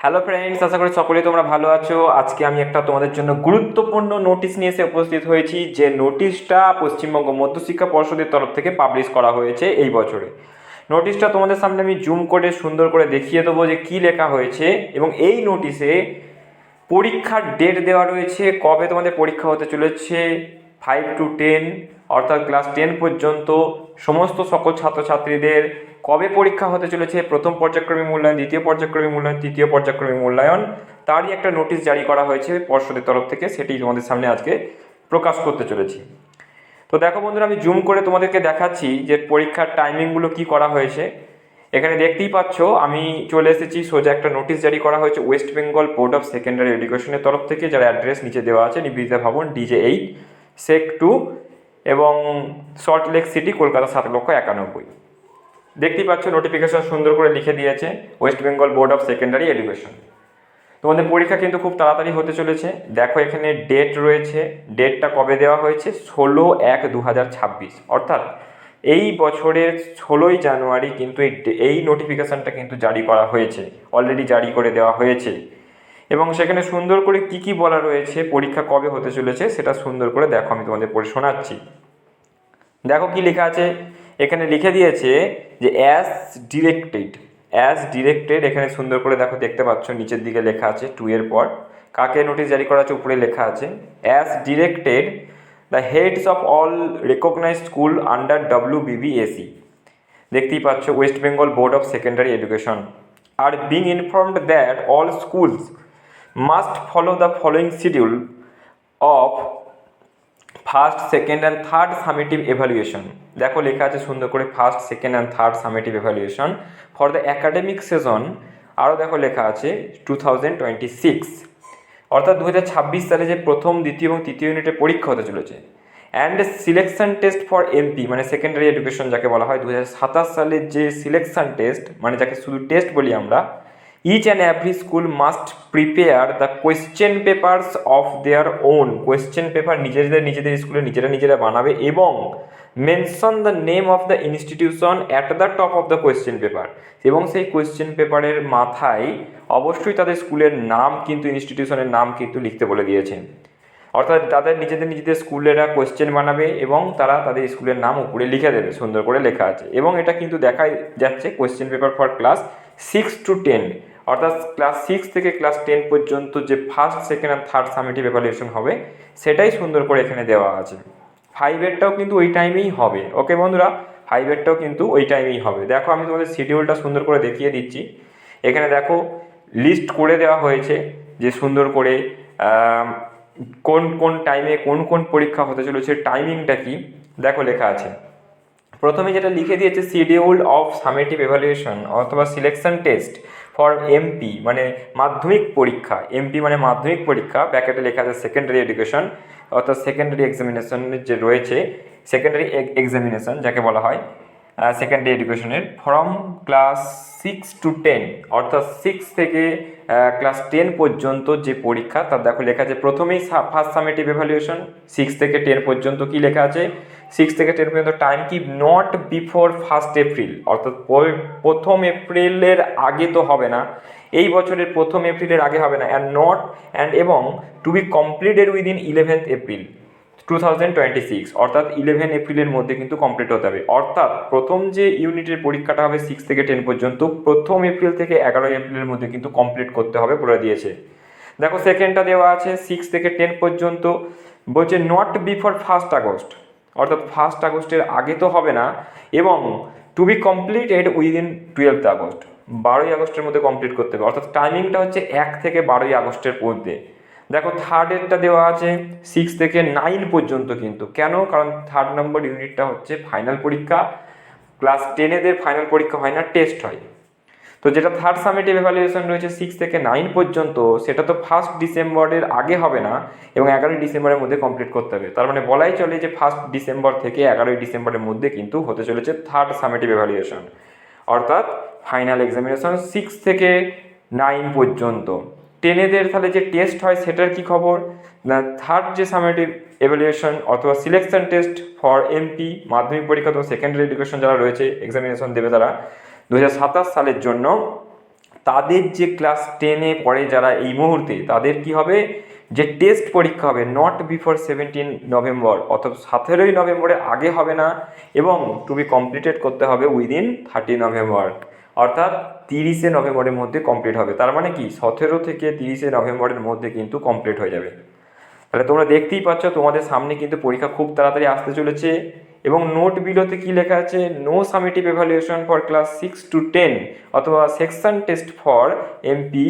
Hello friends, আশা করি সকলেই তোমরা ভালো আছো। আজকে আমি একটা তোমাদের জন্য গুরুত্বপূর্ণ নোটিশ নিয়ে এসে উপস্থিত হয়েছি, যে নোটিশটা পশ্চিমবঙ্গ মধ্যশিক্ষা পর্ষদের তরফ থেকে পাবলিশ করা হয়েছে এই বছরে। নোটিশটা তোমাদের সামনে আমি জুম করে সুন্দর করে দেখিয়ে দেবো যে কী লেখা হয়েছে, এবং এই নোটিশে পরীক্ষার ডেট দেওয়া রয়েছে, কবে তোমাদের পরীক্ষা হতে চলেছে। 5 to 10 অর্থাৎ ক্লাস 10 পর্যন্ত সমস্ত সকল ছাত্রছাত্রীদের কবে পরীক্ষা হতে চলেছে, প্রথম পর্যায়ক্রমিক মূল্যায়ন, দ্বিতীয় পর্যায়ক্রমিক মূল্যায়ন, তৃতীয় পর্যায়ক্রমিক মূল্যায়ন, তারই একটা নোটিশ জারি করা হয়েছে পর্ষদের তরফ থেকে। সেটি তোমাদের সামনে আজকে প্রকাশ করতে চলেছি। তো দেখো বন্ধুরা, আমি জুম করে তোমাদেরকে দেখাচ্ছি যে পরীক্ষার টাইমিংগুলো কি করা হয়েছে। এখানে দেখতেই পাচ্ছ আমি চলে এসেছি, সোজা একটা নোটিশ জারি করা হয়েছে West Bengal board of secondary এডুকেশনের তরফ থেকে, যার অ্যাড্রেস নিচে দেওয়া আছে, নিবেদিতা ভবন, DJ8 Sec 2 এবং সল্টলেক সিটি, কলকাতা 7,91,000। দেখতেই পাচ্ছ নোটিফিকেশন সুন্দর করে লিখে দিয়েছে West Bengal board of secondary education. তোমাদের পরীক্ষা কিন্তু খুব তাড়াতাড়ি হতে চলেছে। দেখো এখানে ডেট রয়েছে, ডেটটা কবে দেওয়া হয়েছে, 16/1/2026, অর্থাৎ এই বছরের 16ই জানুয়ারি কিন্তু এই নোটিফিকেশানটা কিন্তু জারি করা হয়েছে, অলরেডি জারি করে দেওয়া হয়েছে। এবং সেখানে সুন্দর করে কি কি বলা রয়েছে, পরীক্ষা কবে হতে চলেছে সেটা সুন্দর করে দেখো, আমি তোমাদের পড়ে শোনাচ্ছি। দেখো কি লেখা আছে, এখানে লিখে দিয়েছে যে অ্যাজ ডিরেক্টেড, এখানে সুন্দর করে দেখো, দেখতে পাচ্ছ নিচের দিকে লেখা আছে 2 এর পর কাকে নোটিশ জারি করা আছে, উপরে লেখা আছে as directed the heads of all recognised school under WBBSE। দেখতেই পাচ্ছ West Bengal board of secondary education আর being informed that all schools must follow the following schedule of first, second and third summative evaluation. দেখো লেখা আছে সুন্দর করে first, second and third summative evaluation for the academic session. আরও দেখো লেখা আছে 2026, অর্থাৎ 2026 সালে যে প্রথম, দ্বিতীয় এবং তৃতীয় ইউনিটের পরীক্ষা হতে চলেছে। And selection test for MP মানে সেকেন্ডারি এডুকেশন যাকে বলা হয়, 2027 সালের যে সিলেকশন টেস্ট, মানে যাকে শুধু টেস্ট বলি আমরা। Each and every school must prepare the question papers of their own. Question paper নিজেদের স্কুলে নিজেরা বানাবে, এবং mention the name of the institution at the top of the question paper. এবং সেই কোয়েশ্চেন পেপারের মাথায় অবশ্যই তাদের স্কুলের নাম, কিন্তু ইনস্টিটিউশনের নাম কিন্তু লিখতে বলে দিয়েছেন। অর্থাৎ তাদের নিজেদের স্কুলেরা কোয়েশ্চেন বানাবে এবং তারা তাদের স্কুলের নাম উপরে লিখে দেবে, সুন্দর করে লেখা আছে। এবং এটা কিন্তু দেখা যাচ্ছে question paper for class 6 to 10, অর্থাৎ ক্লাস 6 থেকে ক্লাস 10 পর্যন্ত যে first, second and third summative evaluation হবে, সেটাই সুন্দর করে এখানে দেওয়া আছে। 5-এরটাও কিন্তু ওই টাইমেই হবে। ওকে বন্ধুরা, 5-এরটাও কিন্তু ওই টাইমেই হবে। দেখো আমি তোমাদের শিডিউলটা সুন্দর করে দেখিয়ে দিচ্ছি। এখানে দেখো লিস্ট করে দেওয়া হয়েছে যে সুন্দর করে কোন কোন টাইমে কোন পরীক্ষা হতে চলেছে, টাইমিংটা কি দেখো লেখা আছে। প্রথমে যেটা লিখে দিয়েছে শিডিউল অফ সামেটিভ এভালুয়েশন অথবা সিলেকশন টেস্ট ফর MP মানে মাধ্যমিক পরীক্ষা, MP মানে মাধ্যমিক পরীক্ষা, ব্র্যাকেটে লেখা আছে সেকেন্ডারি এডুকেশন, অর্থাৎ সেকেন্ডারি এক্সামিনেশনের যে রয়েছে, সেকেন্ডারি এক্সামিনেশন যাকে বলা হয় সেকেন্ডারি এডুকেশনের, ফ্রম ক্লাস 6 to 10, অর্থাৎ 6 থেকে ক্লাস 10 পর্যন্ত যে পরীক্ষা, তার দেখো লেখা আছে প্রথমেই ফার্স্ট সামেটিভ এভালুয়েশন 6 থেকে 10 পর্যন্ত। কি লেখা আছে, 6 থেকে 10 পর্যন্ত টাইম কি, নট বিফোর 1 এপ্রিল, অর্থাৎ 1 এপ্রিলের আগে তো হবে না, এই বছরের 1 এপ্রিলের আগে হবে না। এবং to be completed within 11th April 2026, অর্থাৎ 11 এপ্রিলের মধ্যে কিন্তু কমপ্লিট হতে হবে। অর্থাৎ প্রথম যে ইউনিটের পরীক্ষাটা হবে 6 থেকে 10 পর্যন্ত, 1 এপ্রিল থেকে 11 এপ্রিলের মধ্যে কিন্তু কমপ্লিট করতে হবে বলে দিয়েছে। দেখো সেকেন্ডটা দেওয়া আছে 6 থেকে 10 পর্যন্ত, বলছে নট বিফোর 1 আগস্ট, অর্থাৎ 1 আগস্টের আগে তো হবে না, এবং to be completed within 12 August, 12ই আগস্টের মধ্যে কমপ্লিট করতে হবে। অর্থাৎ টাইমিংটা হচ্ছে 1 থেকে 12ই আগস্টের মধ্যে। দেখো থার্ডেরটা দেওয়া আছে 6 থেকে 9 পর্যন্ত, কিন্তু কেন, কারণ 3rd নম্বর ইউনিটটা হচ্ছে ফাইনাল পরীক্ষা। ক্লাস 10-এদের ফাইনাল পরীক্ষা হয় না, টেস্ট হয়। তো যেটা থার্ড সামেটিভ এভালুয়েশন রয়েছে 6 থেকে 9 পর্যন্ত, সেটা তো 1 ডিসেম্বরের আগে হবে না, এবং 11 ডিসেম্বরের মধ্যে কমপ্লিট করতে হবে। তার মানে বলাই চলে যে 1 ডিসেম্বর থেকে 11 ডিসেম্বরের মধ্যে কিন্তু হতে চলেছে থার্ড সামেটিভ এভালুয়েশন, অর্থাৎ ফাইনাল এক্সামিনেশন 6 থেকে 9 পর্যন্ত। 10-এদের তাহলে যে টেস্ট হয় সেটার কি খবর না, থার্ড যে সামেটিভ এভালুয়েশন অথবা সিলেকশন টেস্ট ফর MP মাধ্যমিক পরীক্ষা অথবা সেকেন্ডারি এডুকেশন যারা রয়েছে, এক্সামিনেশন দেবে তারা 2027 সালের জন্য তাদের যে ক্লাস 10-এ পড়ে যারা এই মুহূর্তে, তাদের কি হবে, যে টেস্ট পরীক্ষা হবে নট বিফোর 17 নভেম্বর, অথবা 17ই নভেম্বরের আগে হবে না, এবং টু বি কমপ্লিটেড করতে হবে উইদিন 30 নভেম্বর, অর্থাৎ 30শে নভেম্বরের মধ্যে কমপ্লিট হবে। তার মানে কি 17 থেকে 30শে নভেম্বরের মধ্যে কিন্তু কমপ্লিট হয়ে যাবে। তাহলে তোমরা দেখতেই পাচ্ছ তোমাদের সামনে কিন্তু পরীক্ষা খুব তাড়াতাড়ি আসতে চলেছে। এবং নোট বিলোতে কি লেখা আছে, no summative evaluation for class 6 to 10 অথবা section test for MP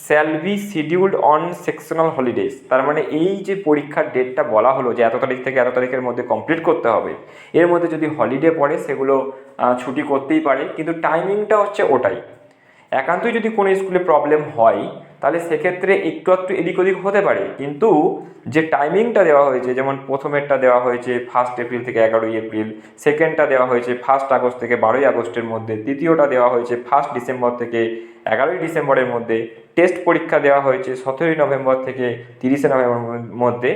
shall be scheduled on sectional holidays. তার মানে এই যে পরীক্ষার ডেটটা বলা হলো যে এত তারিখ থেকে এত তারিখের মধ্যে কমপ্লিট করতে হবে, এর মধ্যে যদি হলিডে পড়ে সেগুলো ছুটি করতেই পারে, কিন্তু টাইমিংটা হচ্ছে ওটাই। একান্তই যদি কোনো স্কুলে প্রবলেম হয় তাহলে সেক্ষেত্রে একটু এদিক ওদিক হতে পারে, কিন্তু যে টাইমিংটা দেওয়া হয়েছে, যেমন প্রথমেরটা দেওয়া হয়েছে 1 এপ্রিল থেকে 11 এপ্রিল, সেকেন্ডটা দেওয়া হয়েছে 1 আগস্ট থেকে 12 আগস্টের মধ্যে, তৃতীয়টা দেওয়া হয়েছে 1 ডিসেম্বর থেকে 11 ডিসেম্বরের মধ্যে, টেস্ট পরীক্ষা দেওয়া হয়েছে 17 নভেম্বর থেকে 30শে নভেম্বরের মধ্যে,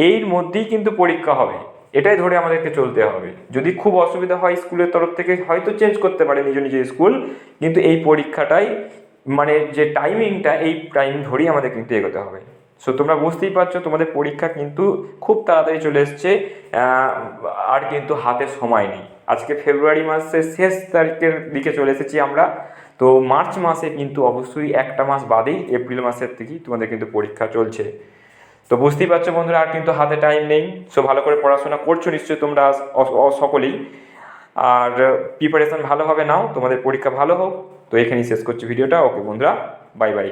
এর মধ্যেই কিন্তু পরীক্ষা হবে। এটাই ধরে আমাদেরকে চলতে হবে। যদি খুব অসুবিধা হয় স্কুলের তরফ থেকে হয়তো চেঞ্জ করতে পারে নিজ নিজের স্কুল, কিন্তু এই পরীক্ষাটাই মানে যে টাইমিংটা, এই টাইম ধরেই আমাদের কিন্তু এগোতে হবে। সো তোমরা বুঝতেই পারছো তোমাদের পরীক্ষা কিন্তু খুব তাড়াতাড়ি চলে এসছে, আর কিন্তু হাতে সময় নেই। আজকে ফেব্রুয়ারি মাসের শেষ তারিখের দিকে চলে এসেছি আমরা, তো মার্চ মাসে কিন্তু অবশ্যই একটা মাস বাদেই এপ্রিল মাসের থেকেই তোমাদের কিন্তু পরীক্ষা চলছে। তো বুঝতেই পারছো বন্ধুরা, আর কিন্তু হাতে টাইম নেই। সো ভালো করে পড়াশোনা করছো নিশ্চয়ই তোমরা সকলেই, আর প্রিপারেশন ভালোভাবে নাও, তোমাদের পরীক্ষা ভালো হোক। তো এখানেই শেষ করছি ভিডিওটা। ওকে বন্ধুরা, বাই বাই।